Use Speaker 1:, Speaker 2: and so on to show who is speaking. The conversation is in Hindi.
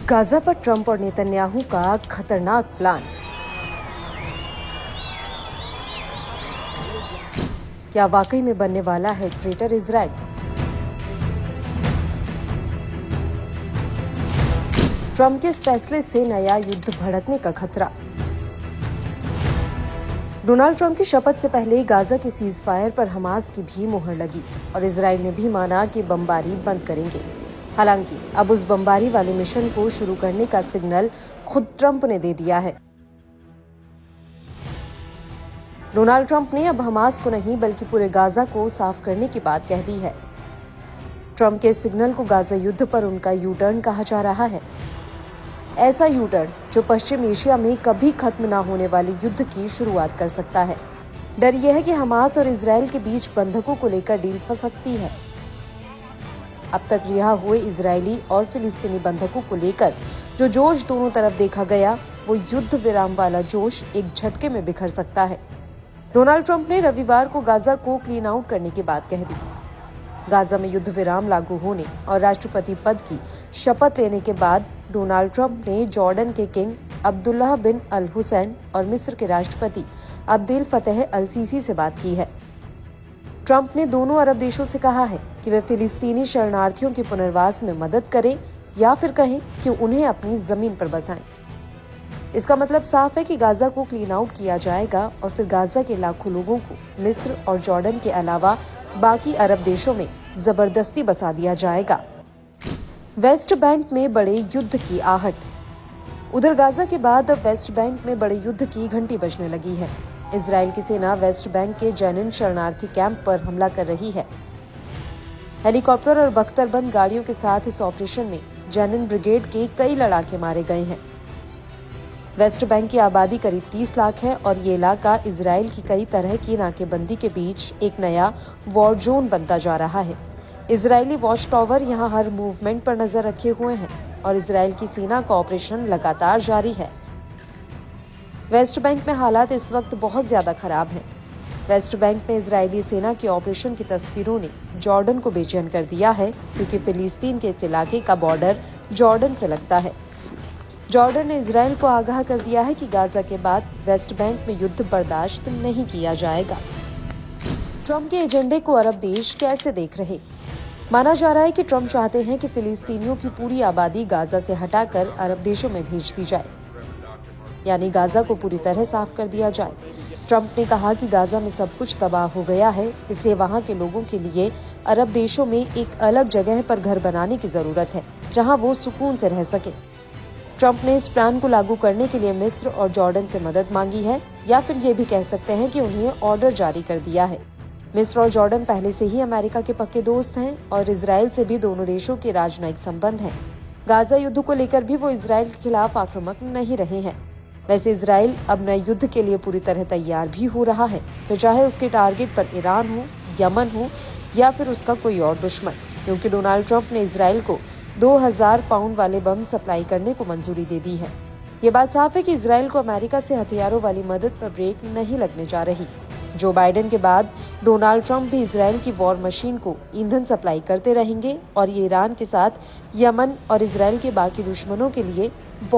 Speaker 1: गाजा पर ट्रंप और नेतन्याहू का खतरनाक प्लान। क्या वाकई में बनने वाला है ग्रेटर इजराइल? ट्रंप के इस फैसले से नया युद्ध भड़कने का खतरा। डोनाल्ड ट्रंप की शपथ से पहले गाजा के सीज फायर पर हमास की भी मुहर लगी और इजराइल ने भी माना कि बमबारी बंद करेंगे। हालांकि अब उस बमबारी वाले मिशन को शुरू करने का सिग्नल खुद ट्रंप ने दे दिया है। डोनाल्ड ट्रंप ने अब हमास को नहीं बल्कि पूरे गाजा को साफ करने की बात कह दी है। ट्रंप के सिग्नल को गाजा युद्ध पर उनका यू टर्न कहा जा रहा है। ऐसा यू टर्न जो पश्चिम एशिया में कभी खत्म ना होने वाले युद्ध की शुरुआत कर सकता है। डर यह है कि हमास और इजराइल के बीच बंधकों को लेकर डील फंस सकती है। अब तक रिहा हुए इजरायली और फिलिस्तीनी बंधकों को लेकर जो जोश दोनों तरफ देखा गया, वो युद्ध विराम वाला जोश एक झटके में बिखर सकता है। डोनाल्ड ट्रंप ने रविवार को गाजा को क्लीन आउट करने की बात कह दी। गाजा में युद्ध विराम लागू होने और राष्ट्रपति पद की शपथ लेने के बाद डोनाल्ड ट्रंप ने जॉर्डन के किंग अब्दुल्लाह बिन अल हुसैन और मिस्र के राष्ट्रपति अब्देल फतेह अल सीसी से बात की है। ट्रंप ने दोनों अरब देशों से कहा है कि वे फिलिस्तीनी शरणार्थियों के पुनर्वास में मदद करें या फिर कहें कि उन्हें अपनी जमीन पर बसाएं। इसका मतलब साफ है कि गाजा को क्लीन आउट किया जाएगा और फिर गाजा के लाखों लोगों को मिस्र और जॉर्डन के अलावा बाकी अरब देशों में जबरदस्ती बसा दिया जाएगा। वेस्ट बैंक में बड़े युद्ध की आहट। उधर गाजा के बाद अब वेस्ट बैंक में बड़े युद्ध की घंटी बजने लगी है। इजराइल की सेना वेस्ट बैंक के जेनिन शरणार्थी कैंप पर हमला कर रही है। हेलीकॉप्टर और बख्तरबंद गाड़ियों के साथ इस ऑपरेशन में जेनिन ब्रिगेड के कई लड़ाके मारे गए हैं। वेस्ट बैंक की आबादी करीब 30 लाख है और ये इलाका इजराइल की कई तरह की नाकेबंदी के बीच एक नया वॉर जोन बनता जा रहा है। इजरायली वॉच टावर यहाँ हर मूवमेंट पर नजर रखे हुए हैं और इजराइल की सेना का ऑपरेशन लगातार जारी है। वेस्ट बैंक में हालात इस वक्त बहुत ज्यादा खराब हैं। वेस्ट बैंक में इजरायली सेना के ऑपरेशन की तस्वीरों ने जॉर्डन को बेचैन कर दिया है, क्योंकि फिलिस्तीन के इस इलाके का बॉर्डर जॉर्डन से लगता है। जॉर्डन ने इजराइल को आगाह कर दिया है कि गाजा के बाद वेस्ट बैंक में युद्ध बर्दाश्त नहीं किया जाएगा। ट्रंप के एजेंडे को अरब देश कैसे देख रहे? माना जा रहा है कि ट्रंप चाहते हैं कि फिलिस्तीनियों की पूरी आबादी गाजा से हटाकर अरब देशों में भेज दी जाए, यानी गाजा को पूरी तरह साफ कर दिया जाए। ट्रंप ने कहा कि गाजा में सब कुछ तबाह हो गया है, इसलिए वहां के लोगों के लिए अरब देशों में एक अलग जगह पर घर बनाने की जरूरत है, जहां वो सुकून से रह सके। ट्रंप ने इस प्लान को लागू करने के लिए मिस्र और जॉर्डन से मदद मांगी है, या फिर ये भी कह सकते हैं कि उन्हें ऑर्डर जारी कर दिया है। मिस्र और जॉर्डन पहले से ही अमेरिका के पक्के दोस्त हैं और इजराइल से भी दोनों देशों के राजनयिक संबंध हैं। गाजा युद्ध को लेकर भी वो इजराइल के खिलाफ आक्रामक नहीं रहे हैं। वैसे इजराइल अब नए युद्ध के लिए पूरी तरह तैयार भी हो रहा है, फिर चाहे उसके टारगेट पर ईरान हो, यमन हो या फिर उसका कोई और दुश्मन, क्योंकि डोनाल्ड ट्रंप ने इजराइल को 2000 पाउंड वाले बम सप्लाई करने को मंजूरी दे दी है। ये बात साफ है कि इजराइल को अमेरिका से हथियारों वाली मदद पर ब्रेक नहीं लगने जा रही। जो बाइडेन के बाद डोनाल्ड ट्रंप भी इजराइल की वॉर मशीन को ईंधन सप्लाई करते रहेंगे और ये ईरान के साथ यमन और इजराइल के बाकी दुश्मनों के लिए बहुत